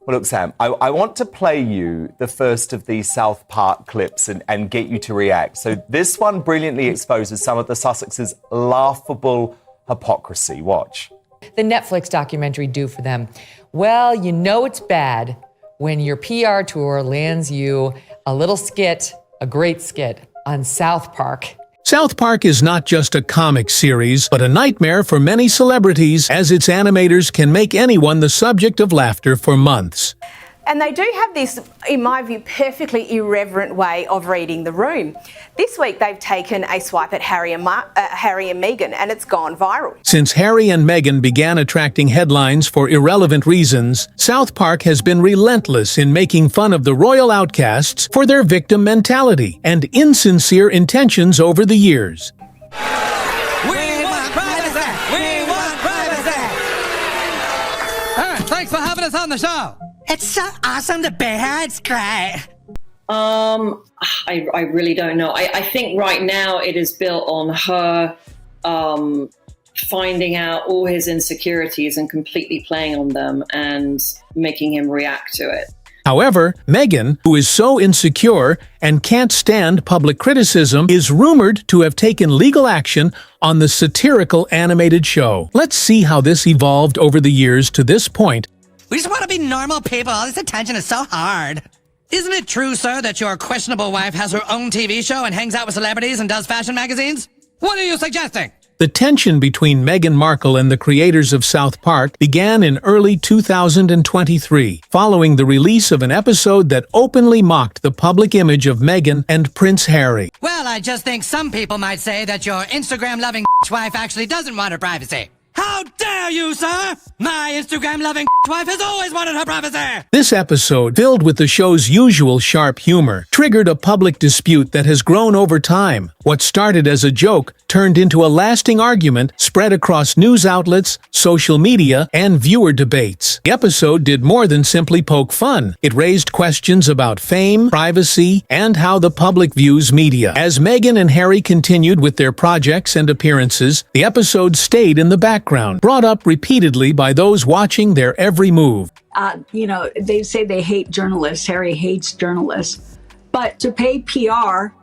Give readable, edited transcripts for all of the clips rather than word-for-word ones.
Well, look, Sam, I want to play you the first of these South Park clips and get you to react. So this one brilliantly exposes some of the Sussexes' laughable hypocrisy. Watch. The Netflix documentary due for them. Well, you know it's bad when your PR tour lands you a little skit, a great skit, on South Park. South Park is not just a comic series, but a nightmare for many celebrities, as its animators can make anyone the subject of laughter for months. And they do have this, in my view, perfectly irreverent way of reading the room. This week they've taken a swipe at Harry and Meghan, and it's gone viral. Since Harry and Meghan began attracting headlines for irrelevant reasons, South Park has been relentless in making fun of the royal outcasts for their victim mentality and insincere intentions over the years. We want privacy! We want privacy! Thanks for having us on the show. It's so awesome to be here. It's great. I really don't know. I think right now it is built on her finding out all his insecurities and completely playing on them and making him react to it. However, Meghan, who is so insecure and can't stand public criticism, is rumored to have taken legal action on the satirical animated show. Let's see how this evolved over the years to this point. We just want to be normal people. All this attention is so hard. Isn't it true, sir, that your questionable wife has her own TV show and hangs out with celebrities and does fashion magazines? What are you suggesting? The tension between Meghan Markle and the creators of South Park began in early 2023, following the release of an episode that openly mocked the public image of Meghan and Prince Harry. Well, I just think some people might say that your Instagram-loving wife actually doesn't want her privacy. How dare you, sir? My Instagram-loving wife has always wanted her privacy! This episode, filled with the show's usual sharp humor, triggered a public dispute that has grown over time. What started as a joke turned into a lasting argument spread across news outlets, social media, and viewer debates. The episode did more than simply poke fun. It raised questions about fame, privacy, and how the public views media. As Meghan and Harry continued with their projects and appearances, the episode stayed in the background, brought up repeatedly by those watching their every move. They say they hate journalists. Harry hates journalists. But to pay PR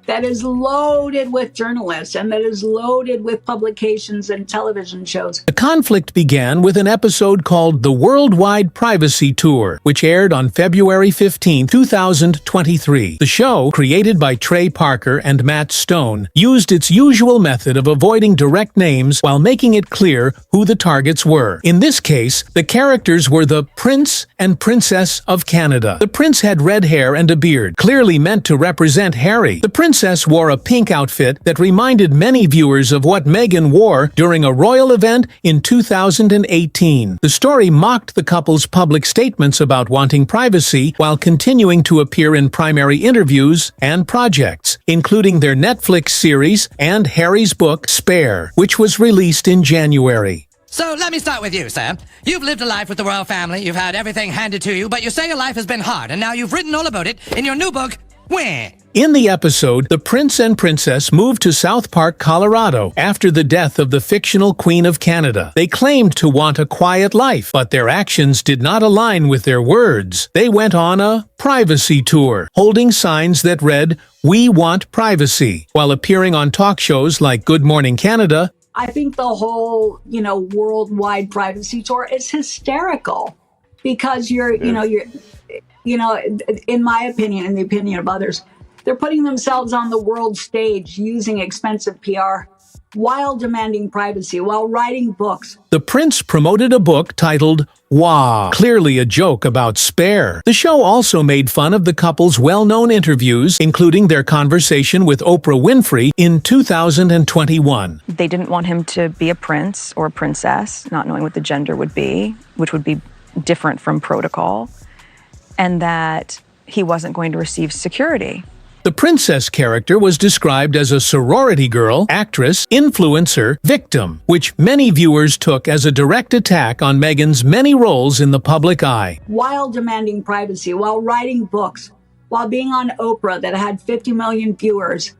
that is loaded with journalists and that is loaded with publications and television shows. The conflict began with an episode called The Worldwide Privacy Tour, which aired on February 15, 2023. The show, created by Trey Parker and Matt Stone, used its usual method of avoiding direct names while making it clear who the targets were. In this case, the characters were the Prince and Princess of Canada. The prince had red hair and a beard, clearly meant to represent Harry. The princess wore a pink outfit that reminded many viewers of what Meghan wore during a royal event in 2018. The story mocked the couple's public statements about wanting privacy while continuing to appear in primary interviews and projects, including their Netflix series and Harry's book, Spare, which was released in January. So let me start with you, Sam. You've lived a life with the royal family, you've had everything handed to you, but you say your life has been hard, and now you've written all about it in your new book, Where? In the episode, the prince and princess moved to South Park, Colorado, after the death of the fictional Queen of Canada. They claimed to want a quiet life, but their actions did not align with their words. They went on a privacy tour, holding signs that read, "We want privacy," while appearing on talk shows like Good Morning Canada. I think the whole, worldwide privacy tour is hysterical because in my opinion, in the opinion of others, they're putting themselves on the world stage using expensive PR while demanding privacy, while writing books. The prince promoted a book titled Wow, clearly a joke about Spare. The show also made fun of the couple's well-known interviews, including their conversation with Oprah Winfrey in 2021. They didn't want him to be a prince or a princess, not knowing what the gender would be, which would be different from protocol, and that he wasn't going to receive security. The princess character was described as a sorority girl, actress, influencer, victim, which many viewers took as a direct attack on Meghan's many roles in the public eye. While demanding privacy, while writing books, while being on Oprah that had 50 million viewers,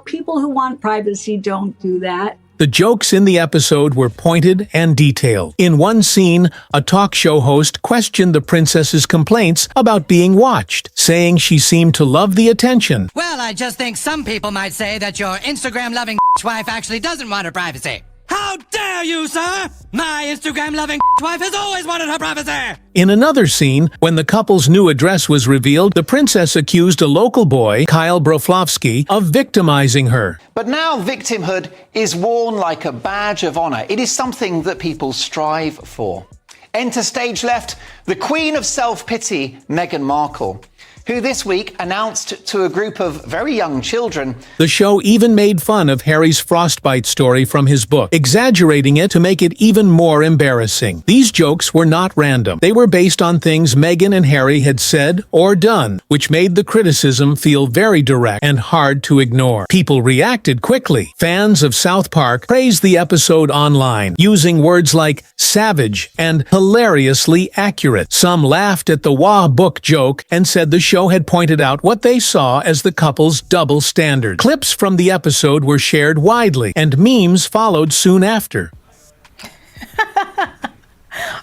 people who want privacy don't do that. The jokes in the episode were pointed and detailed. In one scene, a talk show host questioned the princess's complaints about being watched, saying she seemed to love the attention. Well, I just think some people might say that your Instagram-loving wife actually doesn't want her privacy. How dare you, sir? My Instagram-loving wife has always wanted her privacy! In another scene, when the couple's new address was revealed, the princess accused a local boy, Kyle Broflovsky, of victimizing her. But now victimhood is worn like a badge of honor. It is something that people strive for. Enter stage left, the queen of self-pity, Meghan Markle, who this week announced to a group of very young children. The show even made fun of Harry's frostbite story from his book, exaggerating it to make it even more embarrassing. These jokes were not random. They were based on things Meghan and Harry had said or done, which made the criticism feel very direct and hard to ignore. People reacted quickly. Fans of South Park praised the episode online, using words like savage and hilariously accurate. Some laughed at the Wah book joke and said the show had pointed out what they saw as the couple's double standard. Clips from the episode were shared widely, and memes followed soon after.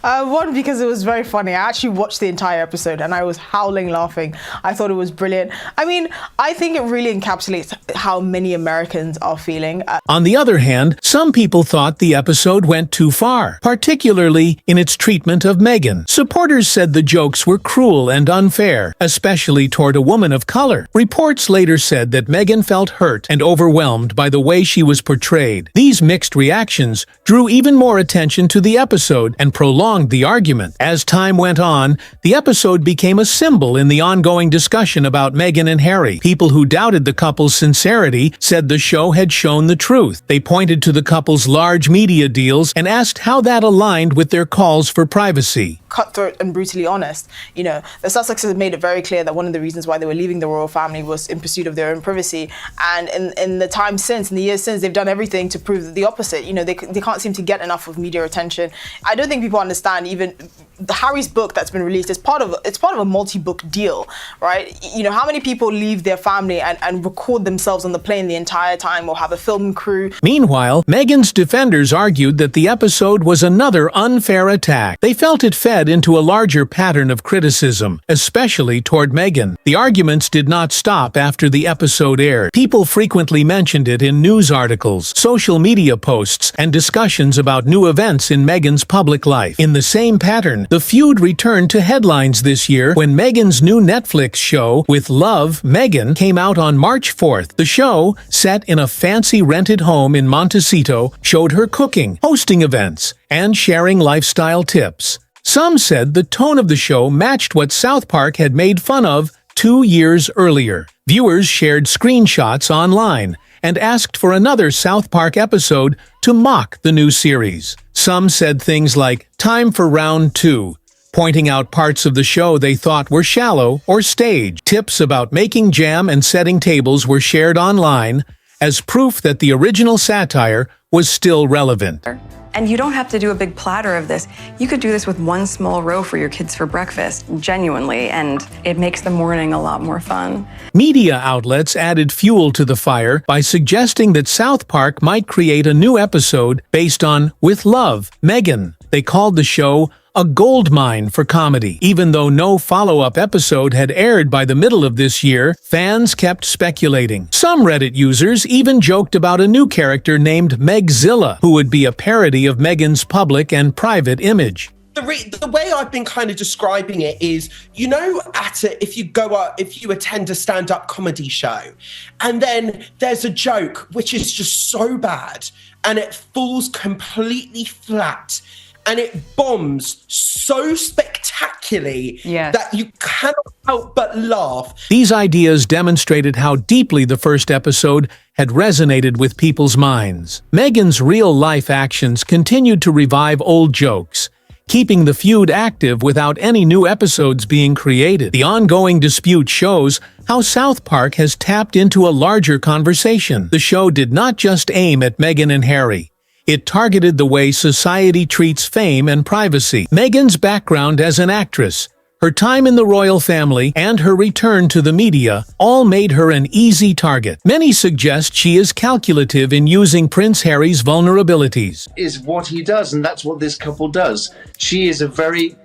One, because it was very funny. I actually watched the entire episode and I was howling laughing. I thought it was brilliant. I mean, I think it really encapsulates how many Americans are feeling. On the other hand, some people thought the episode went too far, particularly in its treatment of Meghan. Supporters said the jokes were cruel and unfair, especially toward a woman of color. Reports later said that Meghan felt hurt and overwhelmed by the way she was portrayed. These mixed reactions drew even more attention to the episode and prolonged the argument. As time went on, the episode became a symbol in the ongoing discussion about Meghan and Harry. People who doubted the couple's sincerity said the show had shown the truth. They pointed to the couple's large media deals and asked how that aligned with their calls for privacy. Cutthroat and brutally honest. You know, the Sussexes made it very clear that one of the reasons why they were leaving the royal family was in pursuit of their own privacy. And in the time since, in the years since, they've done everything to prove the opposite. You know, they can't seem to get enough of media attention. I don't think people understand even Harry's book that's been released is part of a multi-book deal, right? You know, how many people leave their family and record themselves on the plane the entire time or have a film crew? Meanwhile, Meghan's defenders argued that the episode was another unfair attack. They felt it fed into a larger pattern of criticism, especially toward Meghan. The arguments did not stop after the episode aired. People frequently mentioned it in news articles, social media posts, and discussions about new events in Meghan's public life. In the same pattern, the feud returned to headlines this year when Meghan's new Netflix show, With Love, Meghan, came out on March 4th. The show, set in a fancy rented home in Montecito, showed her cooking, hosting events, and sharing lifestyle tips. Some said the tone of the show matched what South Park had made fun of 2 years earlier. Viewers shared screenshots online and asked for another South Park episode to mock the new series. Some said things like, "Time for round 2, pointing out parts of the show they thought were shallow or staged. Tips about making jam and setting tables were shared online as proof that the original satire was still relevant. And you don't have to do a big platter of this. You could do this with one small row for your kids for breakfast, genuinely, and it makes the morning a lot more fun. Media outlets added fuel to the fire by suggesting that South Park might create a new episode based on With Love, Meghan. They called the show a goldmine for comedy. Even though no follow-up episode had aired by the middle of this year, fans kept speculating. Some Reddit users even joked about a new character named Megzilla, who would be a parody of Meghan's public and private image. The way I've been kind of describing it is, you know, if you attend a stand-up comedy show, and then there's a joke which is just so bad, and it falls completely flat, and it bombs so spectacularly that you cannot help but laugh. These ideas demonstrated how deeply the first episode had resonated with people's minds. Meghan's real-life actions continued to revive old jokes, keeping the feud active without any new episodes being created. The ongoing dispute shows how South Park has tapped into a larger conversation. The show did not just aim at Meghan and Harry. It targeted the way society treats fame and privacy. Meghan's background as an actress, Her time in the royal family and her return to the media all made her an easy target. Many suggest she is calculative in using Prince Harry's vulnerabilities. Is what he does, and that's what this couple does. She is a very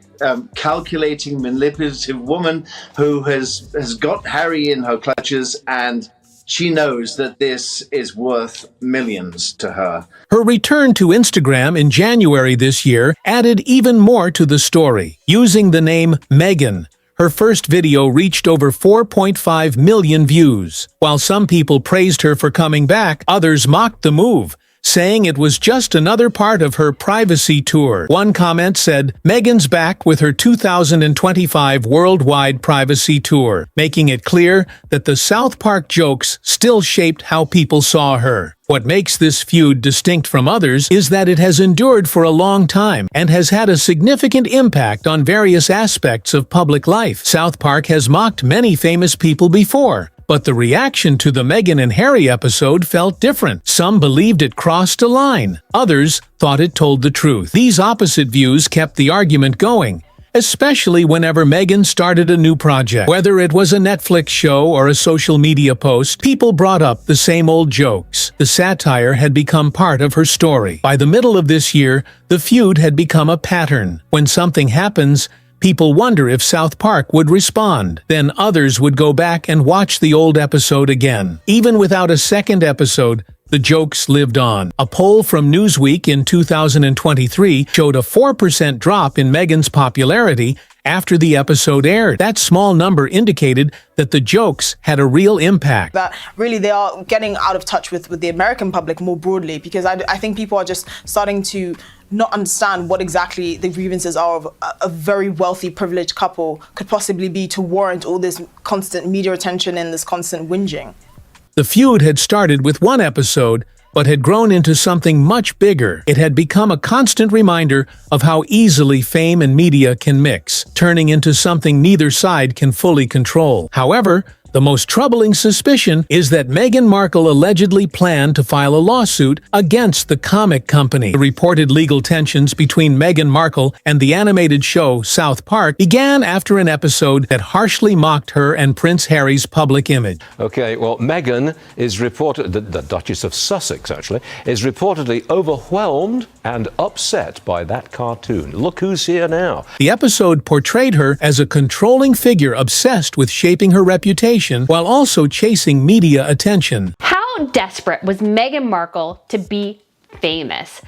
calculating, manipulative woman who has got Harry in her clutches, and she knows that this is worth millions to her. Her return to Instagram in January this year added even more to the story. Using the name Meghan, her first video reached over 4.5 million views. While some people praised her for coming back, others mocked the move, saying it was just another part of her privacy tour. One comment said, "Meghan's back with her 2025 worldwide privacy tour," making it clear that the South Park jokes still shaped how people saw her. What makes this feud distinct from others is that it has endured for a long time and has had a significant impact on various aspects of public life. South Park has mocked many famous people before, but the reaction to the Meghan and Harry episode felt different. Some believed it crossed a line. Others thought it told the truth. These opposite views kept the argument going, especially whenever Meghan started a new project. Whether it was a Netflix show or a social media post, people brought up the same old jokes. The satire had become part of her story. By the middle of this year, the feud had become a pattern. When something happens, people wonder if South Park would respond. Then others would go back and watch the old episode again. Even without a second episode, the jokes lived on. A poll from Newsweek in 2023 showed a 4% drop in Meghan's popularity after the episode aired. That small number indicated that the jokes had a real impact. That really they are getting out of touch with the American public more broadly, because I think people are just starting to not understand what exactly the grievances are of a very wealthy, privileged couple could possibly be to warrant all this constant media attention and this constant whinging. The feud had started with one episode, but had grown into something much bigger. It had become a constant reminder of how easily fame and media can mix, turning into something neither side can fully control. However, the most troubling suspicion is that Meghan Markle allegedly planned to file a lawsuit against the comic company. The reported legal tensions between Meghan Markle and the animated show South Park began after an episode that harshly mocked her and Prince Harry's public image. Okay, well, Meghan is reported, the Duchess of Sussex actually, is reportedly overwhelmed and upset by that cartoon. Look who's here now. The episode portrayed her as a controlling figure obsessed with shaping her reputation while also chasing media attention. How desperate was Meghan Markle to be famous?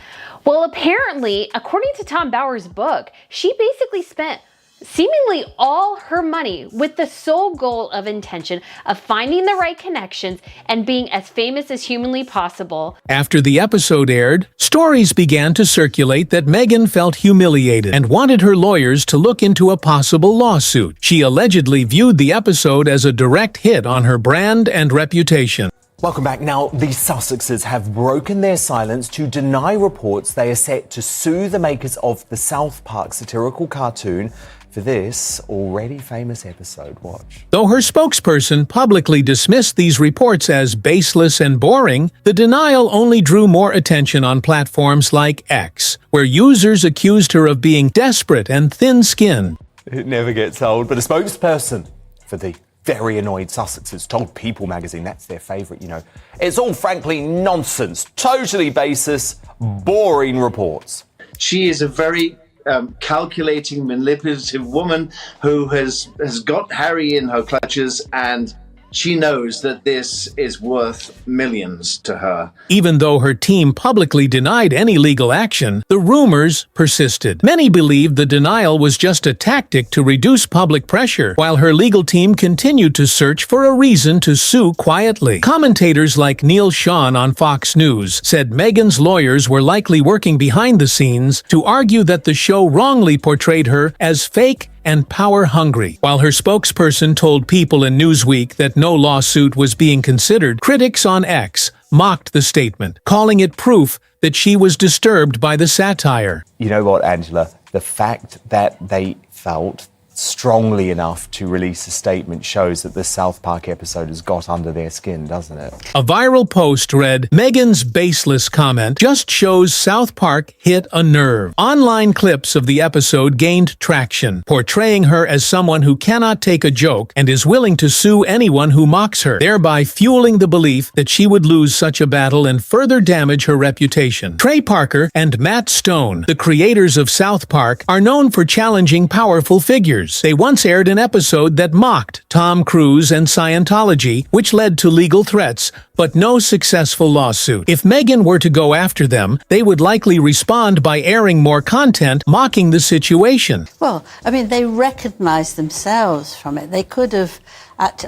Well, apparently, according to Tom Bower's book, she basically spent seemingly all her money with the sole goal of intention of finding the right connections and being as famous as humanly possible. After the episode aired, stories began to circulate that Meghan felt humiliated and wanted her lawyers to look into a possible lawsuit. She allegedly viewed the episode as a direct hit on her brand and reputation. Welcome back. Now, the Sussexes have broken their silence to deny reports they are set to sue the makers of the South Park satirical cartoon for this already famous episode. Watch. Though her spokesperson publicly dismissed these reports as baseless and boring, the denial only drew more attention on platforms like X, where users accused her of being desperate and thin-skinned. It never gets old, but a spokesperson for the very annoyed Sussexes told People magazine that's their favourite, you know. It's all frankly nonsense, totally baseless, boring reports. She is a very calculating, manipulative woman who has got Harry in her clutches, and she knows that this is worth millions to her. Even though her team publicly denied any legal action, the rumors persisted. Many believed the denial was just a tactic to reduce public pressure, while her legal team continued to search for a reason to sue quietly. Commentators like Neil Sean on Fox News said Meghan's lawyers were likely working behind the scenes to argue that the show wrongly portrayed her as fake and power-hungry. While her spokesperson told People in Newsweek that no lawsuit was being considered, critics on X mocked the statement, calling it proof that she was disturbed by the satire. You know what, Angela? The fact that they felt strongly enough to release a statement shows that the South Park episode has got under their skin, doesn't it? A viral post read, Meghan's baseless comment just shows South Park hit a nerve. Online clips of the episode gained traction, portraying her as someone who cannot take a joke and is willing to sue anyone who mocks her, thereby fueling the belief that she would lose such a battle and further damage her reputation. Trey Parker and Matt Stone, the creators of South Park, are known for challenging powerful figures. They once aired an episode that mocked Tom Cruise and Scientology, which led to legal threats, but no successful lawsuit. If Meghan were to go after them, they would likely respond by airing more content mocking the situation. Well, I mean, they recognized themselves from it. They could have,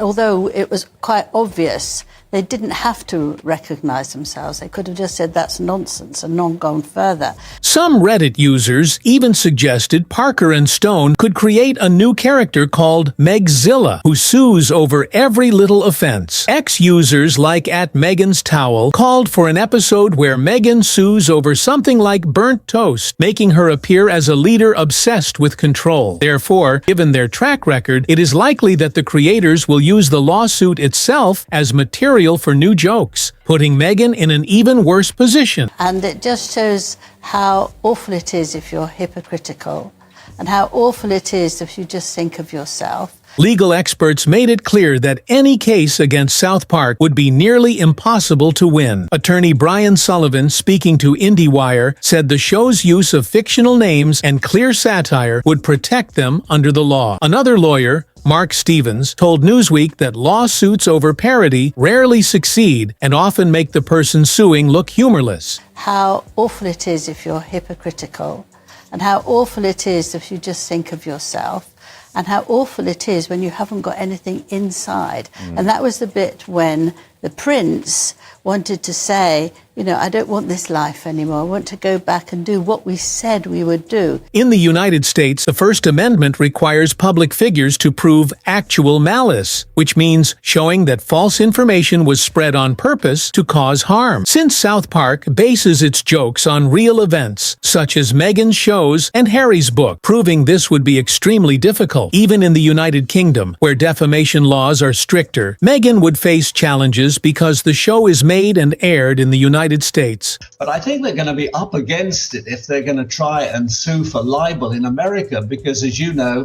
although it was quite obvious, they didn't have to recognize themselves. They could have just said that's nonsense and not gone further. Some Reddit users even suggested Parker and Stone could create a new character called Megzilla, who sues over every little offense. Ex-users like @Meghan's Towel called for an episode where Meghan sues over something like burnt toast, making her appear as a leader obsessed with control. Therefore, given their track record, it is likely that the creators will use the lawsuit itself as material for new jokes, putting Meghan in an even worse position. And it just shows how awful it is if you're hypocritical, and how awful it is if you just think of yourself. Legal experts made it clear that any case against South Park would be nearly impossible to win. Attorney Brian Sullivan, speaking to IndieWire, said the show's use of fictional names and clear satire would protect them under the law. Another lawyer, Mark Stevens, told Newsweek that lawsuits over parody rarely succeed and often make the person suing look humorless. How awful it is if you're hypocritical, and how awful it is if you just think of yourself, and how awful it is when you haven't got anything inside. And that was the bit when the prince wanted to say, you know, I don't want this life anymore. I want to go back and do what we said we would do. In the United States, the First Amendment requires public figures to prove actual malice, which means showing that false information was spread on purpose to cause harm. Since South Park bases its jokes on real events, such as Meghan's shows and Harry's book, proving this would be extremely difficult. Even in the United Kingdom, where defamation laws are stricter, Meghan would face challenges because the show is made and aired in the United States. But I think they're going to be up against it if they're going to try and sue for libel in America, because as you know,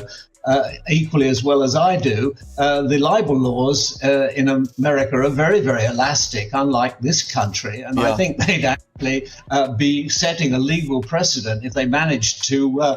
equally as well as I do, the libel laws in America are very, very elastic, unlike this country. And I think they'd actually be setting a legal precedent if they managed to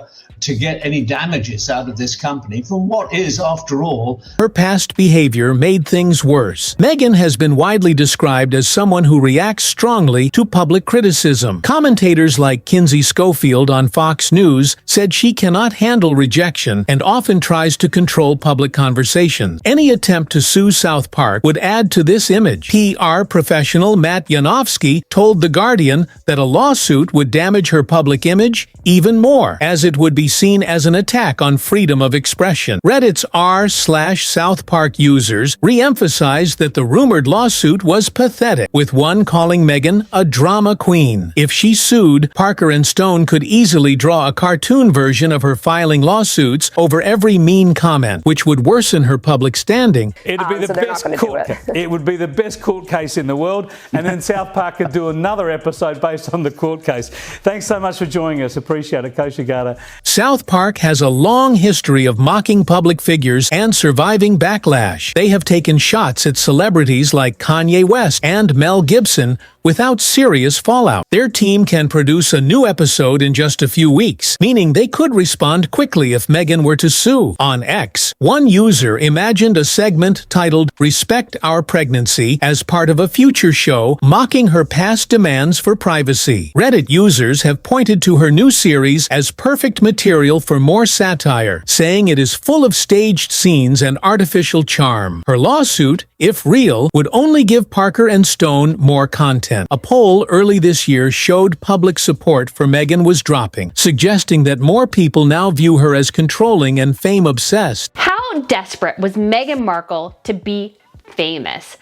get any damages out of this company from what is, after all, her past behavior made things worse. Meghan has been widely described as someone who reacts strongly to public criticism. Commentators like Kinsey Schofield on Fox News said she cannot handle rejection and often tries to control public conversations. Any attempt to sue South Park would add to this image. PR professional Matt Yanofsky told The Guardian that a lawsuit would damage her public image even more, as it would be seen as an attack on freedom of expression. Reddit's r/South Park users re-emphasized that the rumored lawsuit was pathetic, with one calling Meghan a drama queen. If she sued, Parker and Stone could easily draw a cartoon version of her filing lawsuits over every mean comment, which would worsen her public standing. It'd be the best court case. It would be the best court case in the world, and then South Park could do another episode based on the court case. Thanks so much for joining us. Appreciate it, Coach Agata. South Park has a long history of mocking public figures and surviving backlash. They have taken shots at celebrities like Kanye West and Mel Gibson without serious fallout. Their team can produce a new episode in just a few weeks, meaning they could respond quickly if Meghan were to sue. On X, one user imagined a segment titled Respect Our Pregnancy as part of a future show mocking her past demands for privacy. Reddit users have pointed to her new series as perfect material for more satire, saying it is full of staged scenes and artificial charm. Her lawsuit, if real, would only give Parker and Stone more content. A poll early this year showed public support for Meghan was dropping, suggesting that more people now view her as controlling and fame-obsessed. How desperate was Meghan Markle to be famous?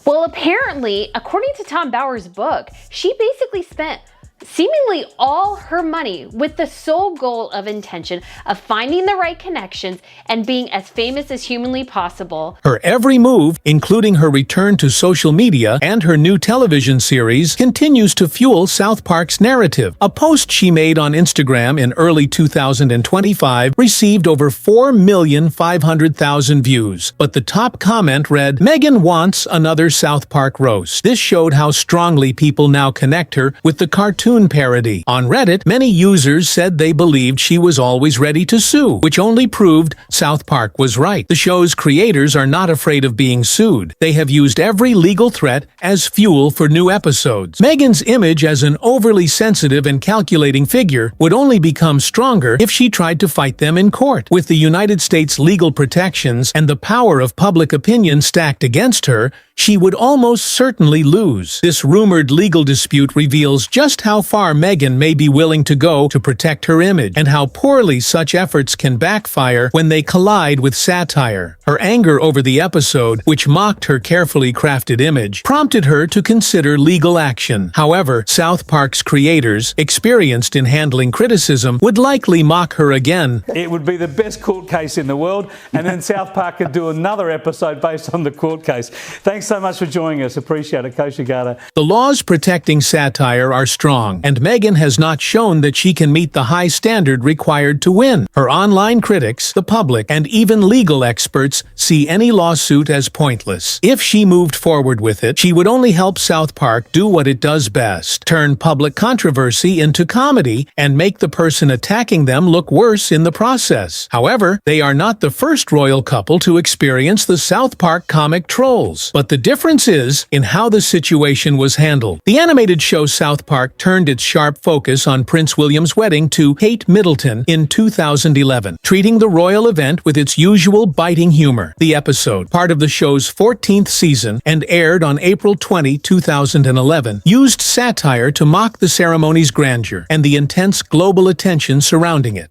Well, apparently, according to Tom Bauer's book, she basically spent seemingly all her money with the sole goal of intention of finding the right connections and being as famous as humanly possible. Her every move, including her return to social media and her new television series, continues to fuel South Park's narrative. A post she made on Instagram in early 2025 received over 4,500,000 views, but the top comment read, "Meghan wants another South Park roast." This showed how strongly people now connect her with the cartoon parody. On Reddit, many users said they believed she was always ready to sue, which only proved South Park was right. The show's creators are not afraid of being sued. They have used every legal threat as fuel for new episodes. Meghan's image as an overly sensitive and calculating figure would only become stronger if she tried to fight them in court. With the United States legal protections and the power of public opinion stacked against her, she would almost certainly lose. This rumored legal dispute reveals just how far Meghan may be willing to go to protect her image, and how poorly such efforts can backfire when they collide with satire. Her anger over the episode, which mocked her carefully crafted image, prompted her to consider legal action. However, South Park's creators, experienced in handling criticism, would likely mock her again. It would be the best court case in the world, and then South Park could do another episode based on the court case. Thanks so much for joining us. Appreciate it, Coach Agata. The laws protecting satire are strong, and Meghan has not shown that she can meet the high standard required to win. Her online critics, the public, and even legal experts see any lawsuit as pointless. If she moved forward with it, she would only help South Park do what it does best: turn public controversy into comedy and make the person attacking them look worse in the process. However, they are not the first royal couple to experience the South Park comic trolls, but the difference is in how the situation was handled. The animated show South Park turned its sharp focus on Prince William's wedding to Kate Middleton in 2011, treating the royal event with its usual biting humor. The episode, part of the show's 14th season and aired on April 20, 2011, used satire to mock the ceremony's grandeur and the intense global attention surrounding it.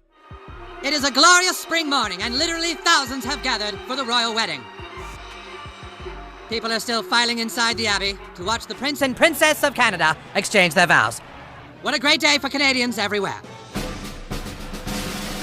It is a glorious spring morning, and literally thousands have gathered for the royal wedding. People are still filing inside the Abbey to watch the Prince and Princess of Canada exchange their vows. What a great day for Canadians everywhere.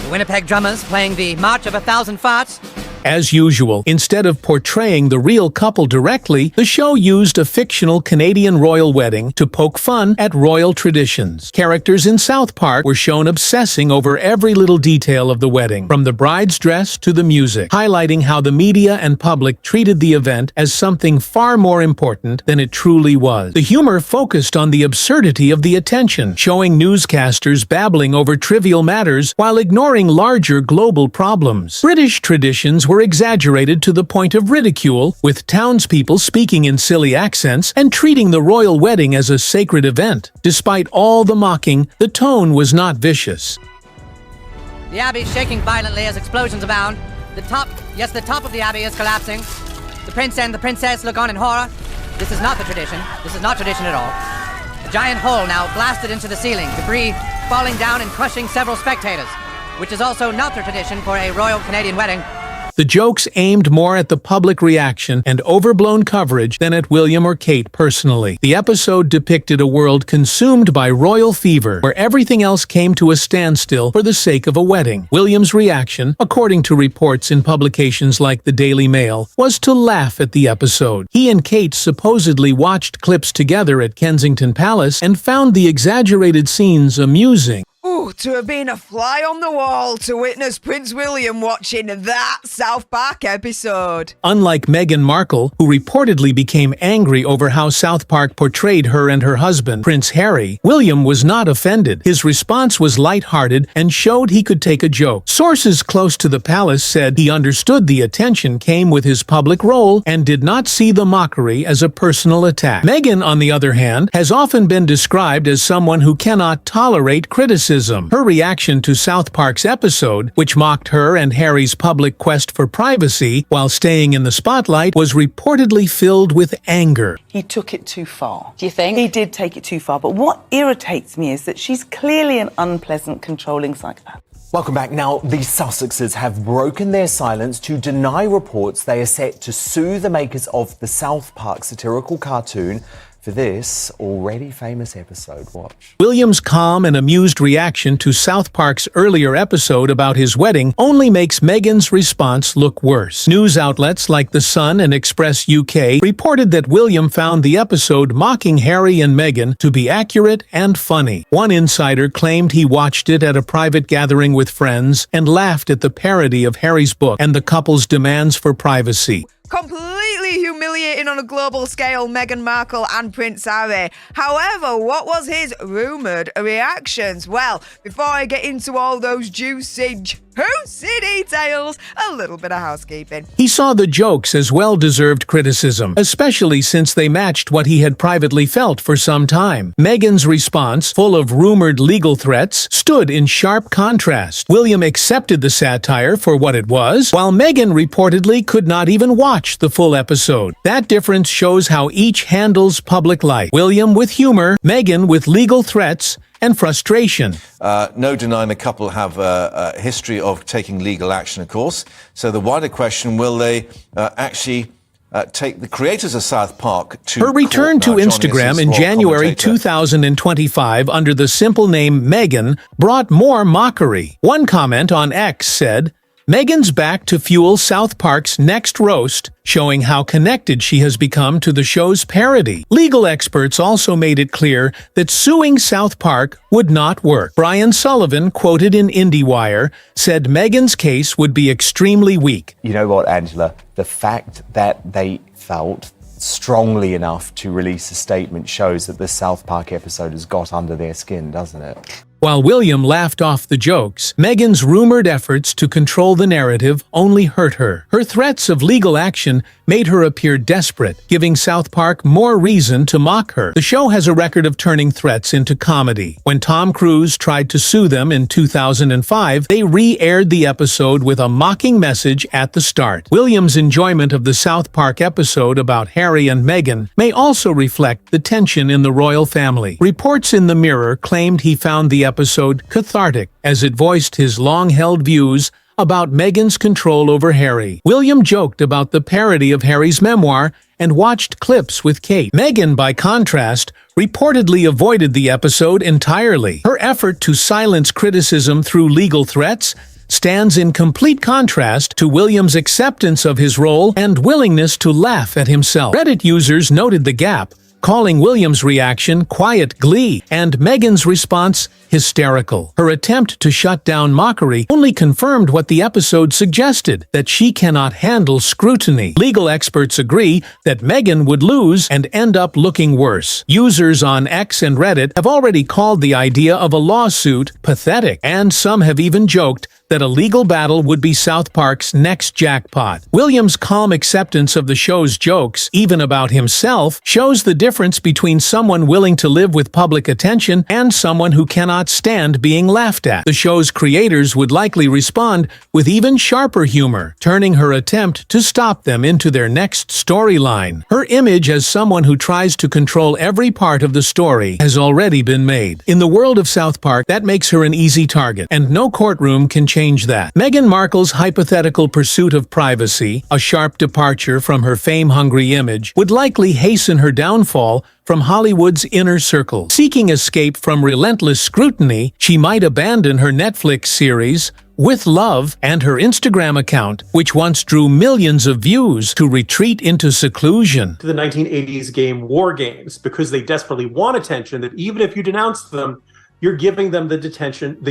The Winnipeg Drummers playing the March of 1,000 Farts. As usual, instead of portraying the real couple directly, the show used a fictional Canadian royal wedding to poke fun at royal traditions. Characters in South Park were shown obsessing over every little detail of the wedding, from the bride's dress to the music, highlighting how the media and public treated the event as something far more important than it truly was. The humor focused on the absurdity of the attention, showing newscasters babbling over trivial matters while ignoring larger global problems. British traditions were exaggerated to the point of ridicule, with townspeople speaking in silly accents and treating the royal wedding as a sacred event. Despite all the mocking, the tone was not vicious. The Abbey shaking violently as explosions abound. The top of the Abbey is collapsing. The Prince and the Princess look on in horror. This is not the tradition. This is not tradition at all. A giant hole now blasted into the ceiling, debris falling down and crushing several spectators, which is also not the tradition for a royal Canadian wedding. The jokes aimed more at the public reaction and overblown coverage than at William or Kate personally. The episode depicted a world consumed by royal fever, where everything else came to a standstill for the sake of a wedding. William's reaction, according to reports in publications like the Daily Mail, was to laugh at the episode. He and Kate supposedly watched clips together at Kensington Palace and found the exaggerated scenes amusing. Ooh, to have been a fly on the wall to witness Prince William watching that South Park episode. Unlike Meghan Markle, who reportedly became angry over how South Park portrayed her and her husband, Prince Harry, William was not offended. His response was lighthearted and showed he could take a joke. Sources close to the palace said he understood the attention came with his public role and did not see the mockery as a personal attack. Meghan, on the other hand, has often been described as someone who cannot tolerate criticism. Her reaction to South Park's episode, which mocked her and Harry's public quest for privacy while staying in the spotlight, was reportedly filled with anger. He took it too far. Do you think? He did take it too far. But what irritates me is that she's clearly an unpleasant, controlling psychopath. Welcome back. Now, the Sussexes have broken their silence to deny reports they are set to sue the makers of the South Park satirical cartoon for for this already famous episode. Watch. William's calm and amused reaction to South Park's earlier episode about his wedding only makes Meghan's response look worse. News outlets like The Sun and Express UK reported that William found the episode mocking Harry and Meghan to be accurate and funny. One insider claimed he watched it at a private gathering with friends and laughed at the parody of Harry's book and the couple's demands for privacy. Completely humiliating on a global scale, Meghan Markle and Prince Harry. However, what was his rumoured reactions? Well, before I get into all those juicy details, a little bit of housekeeping. He saw the jokes as well-deserved criticism, especially since they matched what he had privately felt for some time. Meghan's response, full of rumored legal threats, stood in sharp contrast. William accepted the satire for what it was, while Meghan reportedly could not even watch the full episode. That difference shows how each handles public life. William with humor, Meghan with legal threats and frustration. No denying the couple have a history of taking legal action, of course. So the wider question, will they actually take the creators of South Park to Her return to court? Instagram in January 2025 under the simple name Meghan brought more mockery. One comment on X said, "Meghan's back to fuel South Park's next roast, showing how connected she has become to the show's parody." Legal experts also made it clear that suing South Park would not work. Brian Sullivan, quoted in IndieWire, said Meghan's case would be extremely weak. You know what, Angela? The fact that they felt strongly enough to release a statement shows that the South Park episode has got under their skin, doesn't it? While William laughed off the jokes, Meghan's rumored efforts to control the narrative only hurt her. Her threats of legal action made her appear desperate, giving South Park more reason to mock her. The show has a record of turning threats into comedy. When Tom Cruise tried to sue them in 2005, they re-aired the episode with a mocking message at the start. William's enjoyment of the South Park episode about Harry and Meghan may also reflect the tension in the royal family. Reports in the Mirror claimed he found the episode cathartic as it voiced his long-held views about Meghan's control over Harry. William joked about the parody of Harry's memoir and watched clips with Kate. Meghan, by contrast, reportedly avoided the episode entirely. Her effort to silence criticism through legal threats stands in complete contrast to William's acceptance of his role and willingness to laugh at himself. Reddit users noted the gap, calling William's reaction quiet glee and Meghan's response hysterical. Her attempt to shut down mockery only confirmed what the episode suggested, that she cannot handle scrutiny. Legal experts agree that Meghan would lose and end up looking worse. Users on X and Reddit have already called the idea of a lawsuit pathetic, and some have even joked that a legal battle would be South Park's next jackpot. William's calm acceptance of the show's jokes, even about himself, shows the difference between someone willing to live with public attention and someone who cannot stand being laughed at. The show's creators would likely respond with even sharper humor, turning her attempt to stop them into their next storyline. Her image as someone who tries to control every part of the story has already been made. In the world of South Park, that makes her an easy target, and no courtroom can change that. Meghan Markle's hypothetical pursuit of privacy, a sharp departure from her fame-hungry image, would likely hasten her downfall from Hollywood's inner circle. Seeking escape from relentless scrutiny, she might abandon her Netflix series, With Love, and her Instagram account, which once drew millions of views, to retreat into seclusion. To the 1980s game War Games, because they desperately want attention, that even if you denounce them, you're giving them the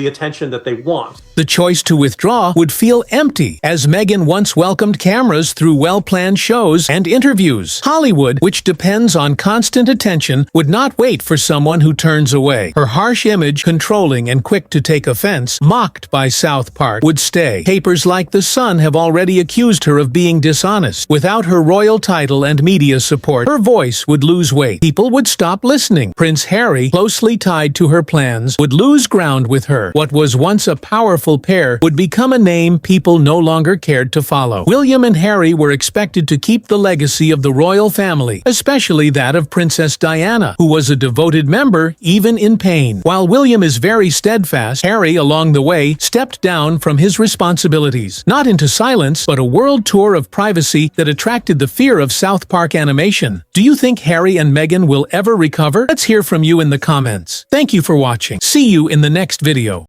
attention that they want. The choice to withdraw would feel empty, as Meghan once welcomed cameras through well-planned shows and interviews. Hollywood, which depends on constant attention, would not wait for someone who turns away. Her harsh image, controlling and quick to take offense, mocked by South Park, would stay. Papers like The Sun have already accused her of being dishonest. Without her royal title and media support, her voice would lose weight. People would stop listening. Prince Harry, closely tied to her plans, fans would lose ground with her. What was once a powerful pair would become a name people no longer cared to follow. William and Harry were expected to keep the legacy of the royal family, especially that of Princess Diana, who was a devoted member even in pain. While William is very steadfast, Harry, along the way, stepped down from his responsibilities. Not into silence, but a world tour of privacy that attracted the fear of South Park animation. Do you think Harry and Meghan will ever recover? Let's hear from you in the comments. Thank you for watching. See you in the next video.